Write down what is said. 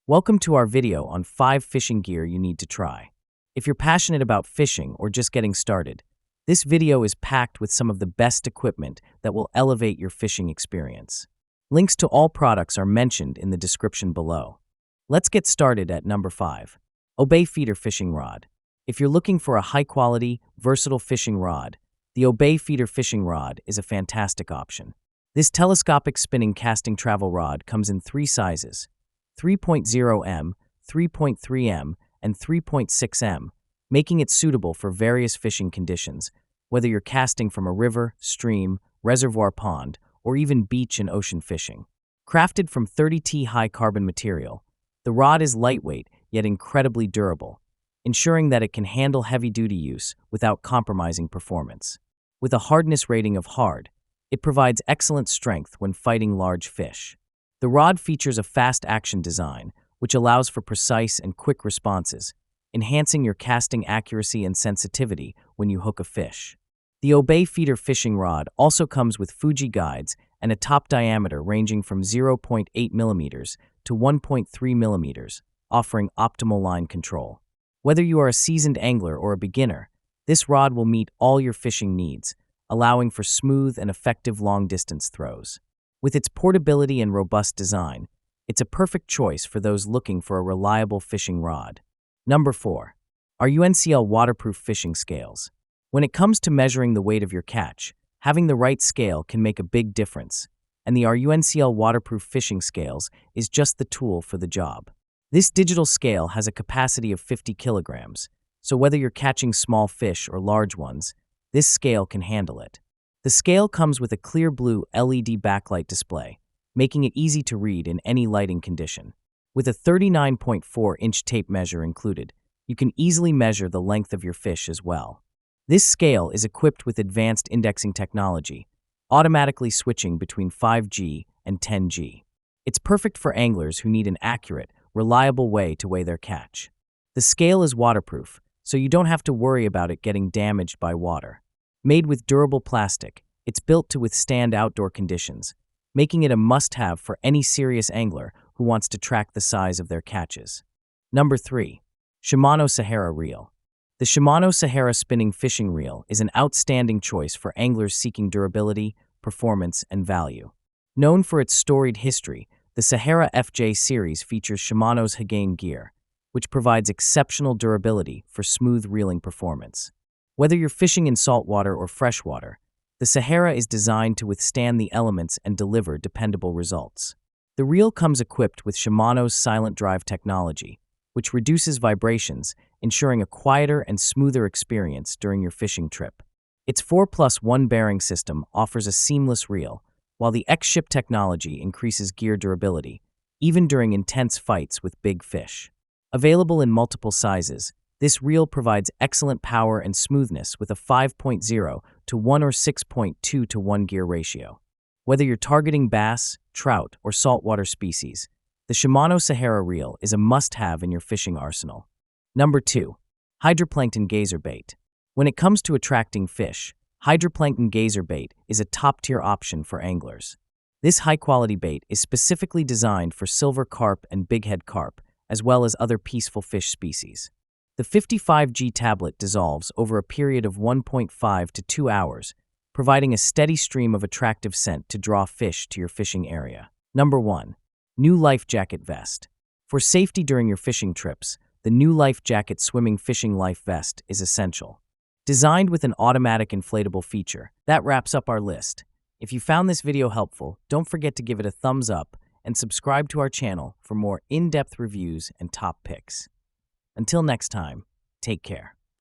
Welcome to our video on 5 fishing gear you need to try. If you're passionate about fishing or just getting started, this video is packed with some of the best equipment that will elevate your fishing experience. Links to all products are mentioned in the description below. Let's get started at number 5. Obei Feeder Fishing Rod. If you're looking for a high-quality, versatile fishing rod, the Obei Feeder Fishing Rod is a fantastic option. This telescopic spinning casting travel rod comes in 3 sizes: 3.0M, 3.3M, and 3.6M, making it suitable for various fishing conditions, whether you're casting from a river, stream, reservoir pond, or even beach and ocean fishing. Crafted from 30T high-carbon material, the rod is lightweight yet incredibly durable, ensuring that it can handle heavy-duty use without compromising performance. With a hardness rating of hard, it provides excellent strength when fighting large fish. The rod features a fast-action design, which allows for precise and quick responses, enhancing your casting accuracy and sensitivity when you hook a fish. The Obei Feeder Fishing Rod also comes with Fuji guides and a top diameter ranging from 0.8 mm to 1.3 mm, offering optimal line control. Whether you are a seasoned angler or a beginner, this rod will meet all your fishing needs, allowing for smooth and effective long-distance throws. With its portability and robust design, it's a perfect choice for those looking for a reliable fishing rod. Number 4. RUNCL Waterproof Fishing Scales. When it comes to measuring the weight of your catch, having the right scale can make a big difference, and the RUNCL Waterproof Fishing Scales is just the tool for the job. This digital scale has a capacity of 50 kilograms, so whether you're catching small fish or large ones, this scale can handle it. The scale comes with a clear blue LED backlight display, making it easy to read in any lighting condition. With a 39.4-inch tape measure included, you can easily measure the length of your fish as well. This scale is equipped with advanced indexing technology, automatically switching between 5G and 10G. It's perfect for anglers who need an accurate, reliable way to weigh their catch. The scale is waterproof, so you don't have to worry about it getting damaged by water. Made with durable plastic, it's built to withstand outdoor conditions, making it a must-have for any serious angler who wants to track the size of their catches. Number 3. SHIMANO Sahara Reel. The SHIMANO Sahara Spinning Fishing Reel is an outstanding choice for anglers seeking durability, performance, and value. Known for its storied history, the Sahara FJ series features Shimano's Hagain gear, which provides exceptional durability for smooth reeling performance. Whether you're fishing in saltwater or freshwater, the Sahara is designed to withstand the elements and deliver dependable results. The reel comes equipped with Shimano's silent drive technology, which reduces vibrations, ensuring a quieter and smoother experience during your fishing trip. Its 4+1 bearing system offers a seamless reel, while the X-Ship technology increases gear durability, even during intense fights with big fish. Available in multiple sizes, this reel provides excellent power and smoothness with a 5.0 to 1 or 6.2 to 1 gear ratio. Whether you're targeting bass, trout, or saltwater species, the Shimano Sahara reel is a must-have in your fishing arsenal. Number 2. Hydroplankton Gazer Bait. When it comes to attracting fish, Hydroplankton Gazer Bait is a top-tier option for anglers. This high-quality bait is specifically designed for silver carp and bighead carp, as well as other peaceful fish species. The 55G tablet dissolves over a period of 1.5 to 2 hours, providing a steady stream of attractive scent to draw fish to your fishing area. Number 1. New Life Jacket Vest. For safety during your fishing trips, the New Life Jacket Swimming Fishing Life Vest is essential. Designed with an automatic inflatable feature, that wraps up our list. If you found this video helpful, don't forget to give it a thumbs up and subscribe to our channel for more in-depth reviews and top picks. Until next time, take care.